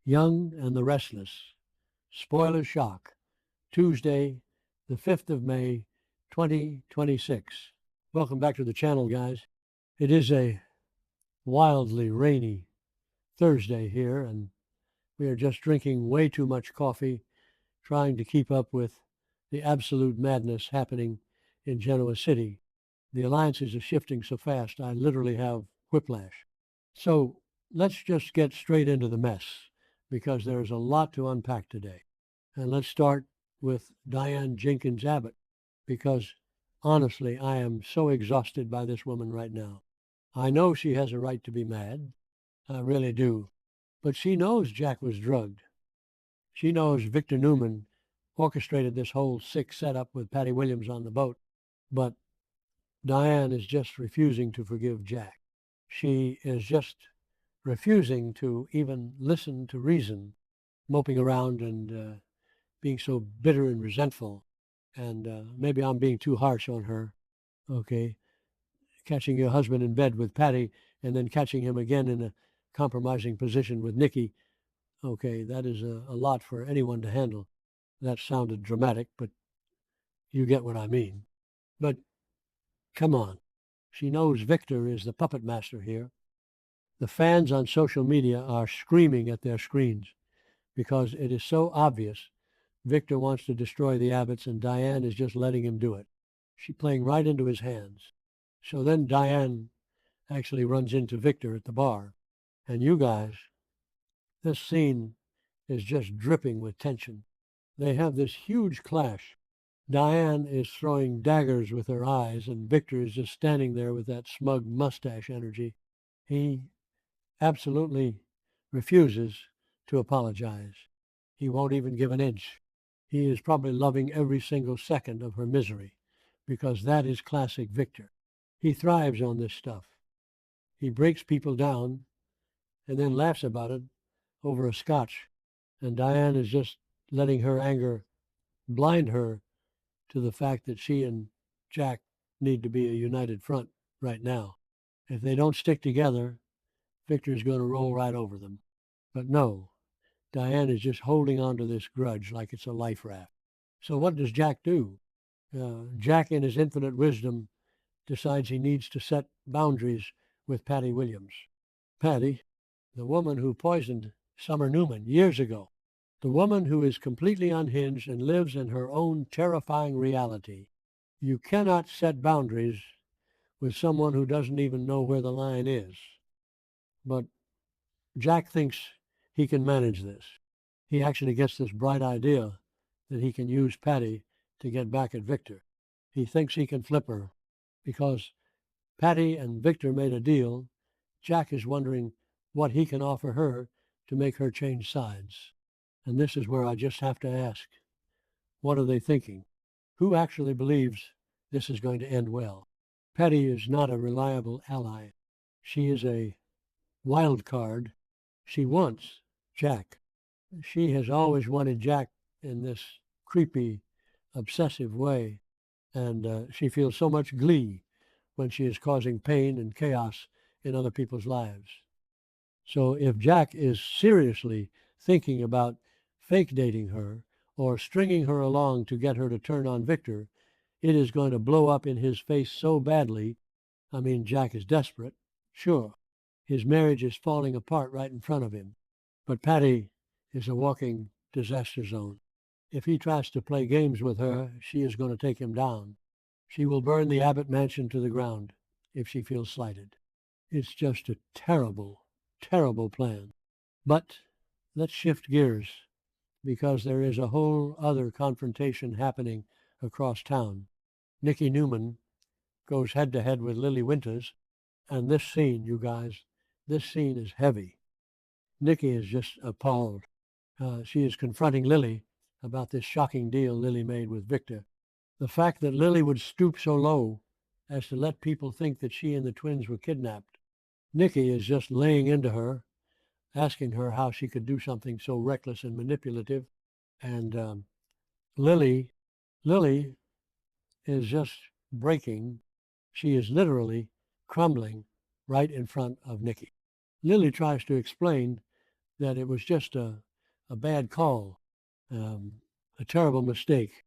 Young and the Restless. Spoiler shock. Tuesday, the 5th of May, 2026. Welcome back to the channel, guys. It is a wildly rainy Thursday here, and we are just drinking way too much coffee, trying to keep up with the absolute madness happening in Genoa City. The alliances are shifting so fast, I literally have whiplash. So let's just get straight into the mess, because there's a lot to unpack today. And let's start with Diane Jenkins Abbott, because honestly, I am so exhausted by this woman right now. I know she has a right to be mad. I really do. But she knows Jack was drugged. She knows Victor Newman orchestrated this whole sick setup with Patty Williams on the boat. But Diane is just refusing to forgive Jack. She is just refusing to even listen to reason, moping around and being so bitter and resentful. And maybe I'm being too harsh on her. Okay, catching your husband in bed with Patty and then catching him again in a compromising position with Nikki. Okay, that is a lot for anyone to handle. That sounded dramatic, but you get what I mean. But come on. She knows Victor is the puppet master here. The fans on social media are screaming at their screens because it is so obvious Victor wants to destroy the Abbotts and Diane is just letting him do it. She's playing right into his hands. So then Diane actually runs into Victor at the bar. And you guys, this scene is just dripping with tension. They have this huge clash. Diane is throwing daggers with her eyes, and Victor is just standing there with that smug mustache energy. He absolutely refuses to apologize. He won't even give an inch. He is probably loving every single second of her misery, because that is classic Victor. He thrives on this stuff. He breaks people down and then laughs about it over a scotch, and Diane is just letting her anger blind her to the fact that she and Jack need to be a united front right now. If they don't stick together, Victor's going to roll right over them. But no, Diane is just holding on to this grudge like it's a life raft. So what does Jack do? Jack, in his infinite wisdom, decides he needs to set boundaries with Patty Williams. Patty, the woman who poisoned Summer Newman years ago. The woman who is completely unhinged and lives in her own terrifying reality. You cannot set boundaries with someone who doesn't even know where the line is. But Jack thinks he can manage this. He actually gets this bright idea that he can use Patty to get back at Victor. He thinks he can flip her because Patty and Victor made a deal. Jack is wondering what he can offer her to make her change sides. And this is where I just have to ask, what are they thinking? Who actually believes this is going to end well? Patty is not a reliable ally. She is a wild card. She wants Jack. She has always wanted Jack in this creepy, obsessive way, and she feels so much glee when she is causing pain and chaos in other people's lives. So if Jack is seriously thinking about fake dating her or stringing her along to get her to turn on Victor, it is going to blow up in his face so badly. I mean, Jack is desperate, sure. His marriage is falling apart right in front of him. But Patty is a walking disaster zone. If he tries to play games with her, she is going to take him down. She will burn the Abbott mansion to the ground if she feels slighted. It's just a terrible, terrible plan. But let's shift gears, because there is a whole other confrontation happening across town. Nikki Newman goes head-to-head with Lily Winters, and this scene, you guys, this scene is heavy. Nikki is just appalled. She is confronting Lily about this shocking deal Lily made with Victor. The fact that Lily would stoop so low as to let people think that she and the twins were kidnapped. Nikki is just laying into her, asking her how she could do something so reckless and manipulative. And Lily is just breaking. She is literally crumbling right in front of Nikki. Lily tries to explain that it was just a bad call, um, a terrible mistake.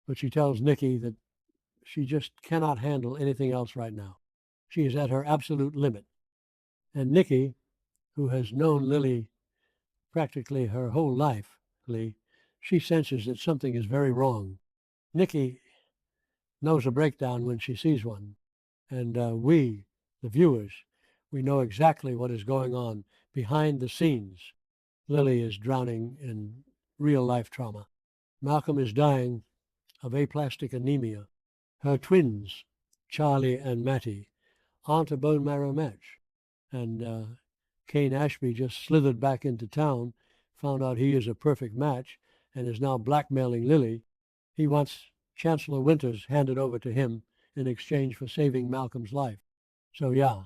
But she tells Nikki that she just cannot handle anything else right now. She is at her absolute limit. And Nikki, who has known Lily practically her whole life, she senses that something is very wrong. Nikki knows a breakdown when she sees one. And we, the viewers, we know exactly what is going on behind the scenes. Lily is drowning in real life trauma. Malcolm is dying of aplastic anemia. Her twins, Charlie and Mattie, aren't a bone marrow match. And Kane Ashby just slithered back into town, found out he is a perfect match, and is now blackmailing Lily. He wants Chancellor Winters handed over to him in exchange for saving Malcolm's life. So, yeah,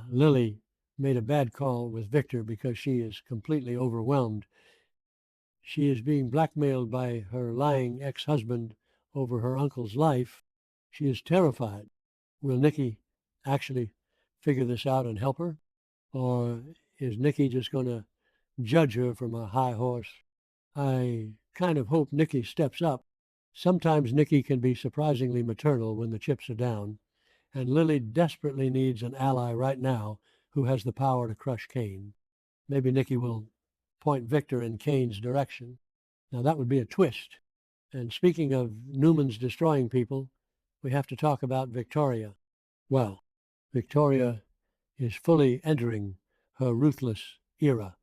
Lily made a bad call with Victor because she is completely overwhelmed. She is being blackmailed by her lying ex-husband over her uncle's life. She is terrified. Will Nikki actually figure this out and help her? Or is Nikki just going to judge her from a high horse? I kind of hope Nikki steps up. Sometimes Nikki can be surprisingly maternal when the chips are down, and Lily desperately needs an ally right now who has the power to crush Kane. Maybe Nikki will point Victor in Kane's direction. Now that would be a twist. And speaking of Newman's destroying people, we have to talk about Victoria. Well, Victoria is fully entering her ruthless era,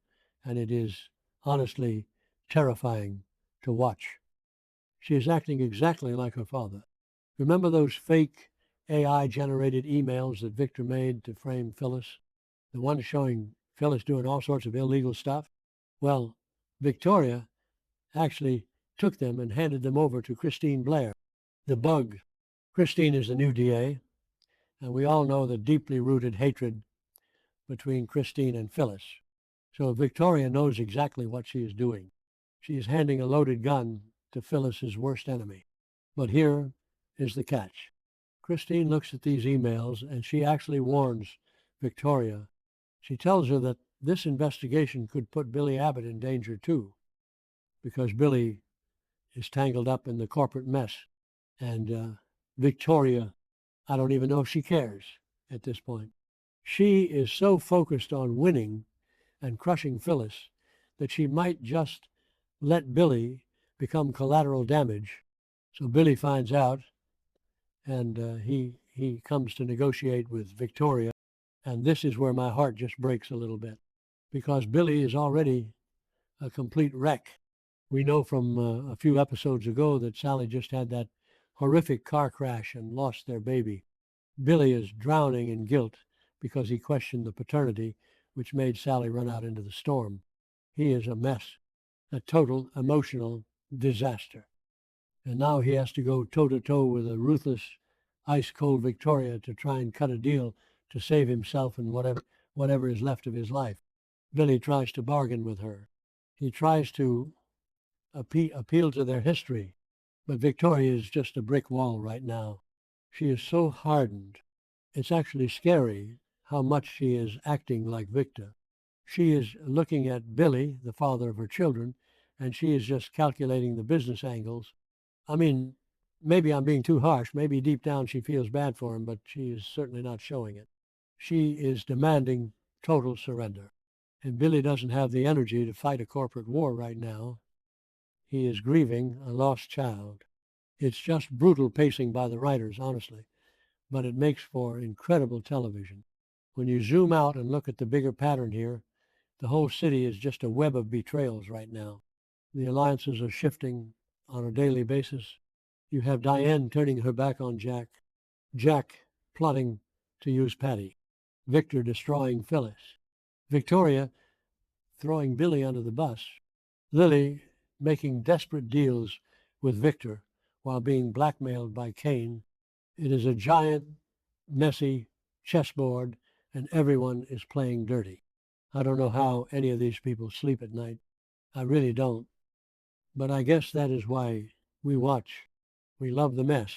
and it is honestly terrifying to watch. She is acting exactly like her father. Remember those fake AI-generated emails that Victor made to frame Phyllis? The ones showing Phyllis doing all sorts of illegal stuff? Well, Victoria actually took them and handed them over to Christine Blair, the bug. Christine is the new DA, and we all know the deeply rooted hatred between Christine and Phyllis. So Victoria knows exactly what she is doing. She is handing a loaded gun to Phyllis's worst enemy. But here is the catch. Christine looks at these emails and she actually warns Victoria. She tells her that this investigation could put Billy Abbott in danger too, because Billy is tangled up in the corporate mess. And Victoria, I don't even know if she cares at this point. She is so focused on winning and crushing Phyllis that she might just let Billy become collateral damage. So Billy finds out, and he comes to negotiate with Victoria. And this is where my heart just breaks a little bit, because Billy is already a complete wreck. We know from a few episodes ago that Sally just had that horrific car crash and lost their baby. Billy is drowning in guilt because he questioned the paternity, which made Sally run out into the storm. He is a mess, a total emotional disaster. And now he has to go toe-to-toe with a ruthless, ice-cold Victoria to try and cut a deal to save himself and whatever is left of his life. Billy tries to bargain with her. He tries to appeal to their history, but Victoria is just a brick wall right now. She is so hardened. It's actually scary how much she is acting like Victor. She is looking at Billy, the father of her children, and she is just calculating the business angles. I mean, maybe I'm being too harsh. Maybe deep down she feels bad for him, but she is certainly not showing it. She is demanding total surrender. And Billy doesn't have the energy to fight a corporate war right now. He is grieving a lost child. It's just brutal pacing by the writers, honestly, but it makes for incredible television. When you zoom out and look at the bigger pattern here, the whole city is just a web of betrayals right now. The alliances are shifting on a daily basis. You have Diane turning her back on Jack, Jack plotting to use Patty, Victor destroying Phyllis, Victoria throwing Billy under the bus, Lily making desperate deals with Victor while being blackmailed by Kane. It is a giant, messy chessboard, and everyone is playing dirty. I don't know how any of these people sleep at night. I really don't. But I guess that is why we watch. We love the mess.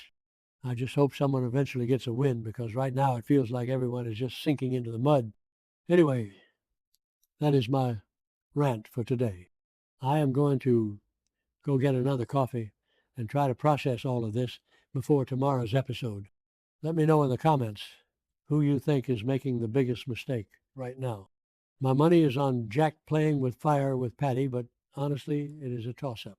I just hope someone eventually gets a win, because right now it feels like everyone is just sinking into the mud. Anyway, that is my rant for today. I am going to go get another coffee and try to process all of this before tomorrow's episode. Let me know in the comments who you think is making the biggest mistake right now. My money is on Jack playing with fire with Patty, but honestly, it is a toss-up.